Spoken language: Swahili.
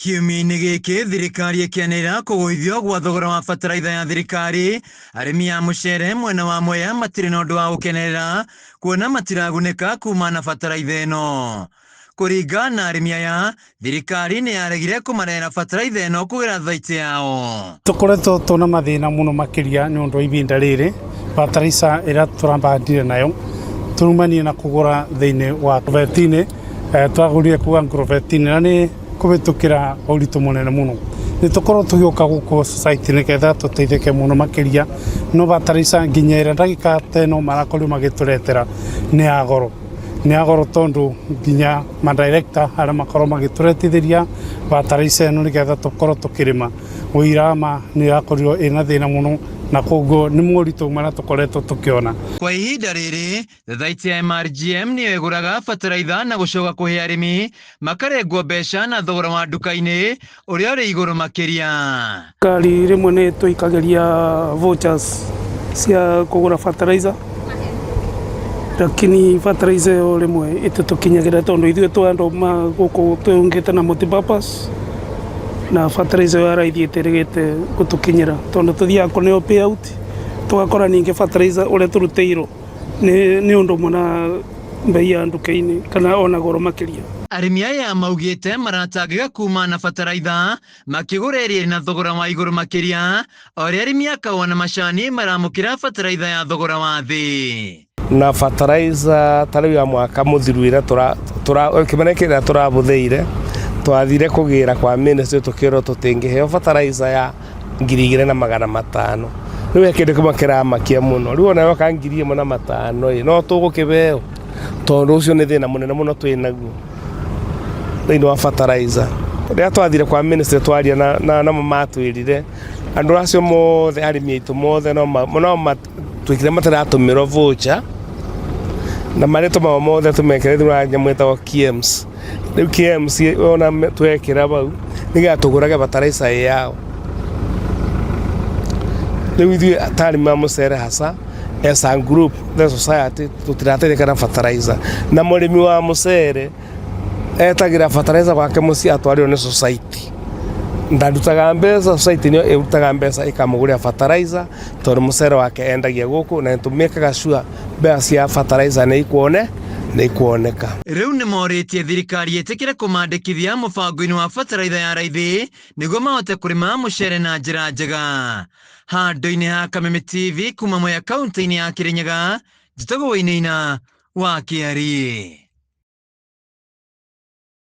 Kiumia-inĩ gĩkĩ thirikari ĩkĩanĩrĩra kũgũithio gwa thogora wa bataraitha ya thirikari, arĩmi a mũcere mwena wa Mwea matirĩ na ũndũ wa gũkenerera kuona matiragunĩka kuma na bataraitha ĩno. Kũringana na arĩmi aya, thirikari nĩ yaregire kũmarehera bataraitha ĩno kũgerera thauti yao. Tũkoretwo tũna mathĩna mũno makĩria nĩ ũndũ wa ihinda rĩrĩ, bataraitha ĩrĩa tũrabandire nayo turumanie na kũgũra thĩinĩ wa Agrovet-inĩ, twagũrire kuga Agrovet-inĩ na nĩ kũbĩtũkĩra ũritũ mũnene mũno. Nĩ tũkorwo tũgĩũka gũkũ society nĩgetha tũteithĩke mũno makĩria, no bataraitha nginya ĩrĩa ndagĩka teno marakorirwo magĩtũretera nĩ ya goro. Nĩ ya goro tondũ nginya madirector arĩa makorwo magĩtũretithĩria bataraitha ĩno nĩgetha tũkorwo tũkĩrĩma, ũira ma nĩ yakorirwo ĩna thĩna mũno na koguo nĩ moritũ marĩa tũkoretwo tũkĩona. Kwa ihinda rĩrĩ, thauti ya MRGM nĩyo ĩgũraga bataraitha na gũcoka kũhe arĩmi makarengwo mbeca na thogora wa nduka-inĩ ũrĩa ũrĩ igũrũ makĩria. Thirikari rĩmwe nĩ tũikagĩria vouchers cia kũgũra bataraitha, lakini bataraitha ĩyo rĩmwe ĩtĩtũkinyagĩra tondũ ithuĩ twandũ gũkũ twĩungĩte na multipurpose na bataraitha ĩyo ya raithi ĩtĩrĩgĩte gũtũkinyĩra tondũ tũthiaga kũneo payout tũgakora ningĩ bataraitha ũrĩa tũrutĩirwo nĩ ũndũ mũna mbei ya nduka-inĩ kana ona goro makĩria. Arĩmi aya maugĩte maratangĩka kuma na bataraitha makĩgũra ĩrĩa na thogora wa igũrũ makĩria, o rĩa arĩmi a kahũa na macani maramũkĩra bataraitha ya thogora wa thĩ. Na bataraitha tarĩu ya mwaka mũthiru ĩrĩa kĩmera kĩrĩa tũrabũthĩire twathire kũgĩra kwa ministry tũkĩrwo tũtingĩheo bataraitha ya 2,500. Rĩu kĩndũ kĩmwe kĩramakia mũno, rĩu ona yoka 1,500 no tũgũkĩbeo tondũ ũcio nĩ thĩna mũnene mũno twĩ naguo thĩinĩ wa bataraitha. Rĩrĩa twathire kwa ministry twaria na matwĩrire andũ acio mothe arĩmi aitũ mothe no twĩkire matiratũmĩrwo voucher na marĩtwa mao mothe tũmekĩre thĩinĩ wa nyamũ ĩtagwo KIEMS. Rĩu KIEMS ona twekĩra bau nĩgetha tũgũrage bataraitha yao. Rĩu ithuĩ ta arĩmi a mũcere hasa as a group, the society tũtirateithĩka na bataraitha, na mũrĩmi wa mũcere etagĩra bataraitha gwake mũciĩ atwarĩrwo nĩ society. Ndarutaga mbeca, society nĩyo ĩrutaga mbeca ĩkamũgũrĩra bataraitha tondũ mũcere wake endagia gũkũ na tũmĩkaga sure mbeca cia bataraitha nĩ ikuoneka. Rĩu nĩ morĩtie thirikari ĩtĩkĩre kũmandĩkithia mũbango-inĩ wa bataraitha ya raithi nĩguo mahote kũrĩma mũcere na njĩra njega. Handũ-inĩ ha Kameme TV kuma Mwea kaunti-inĩ ya Kirinyaga, njĩtagwo Wainaina wa Kiari.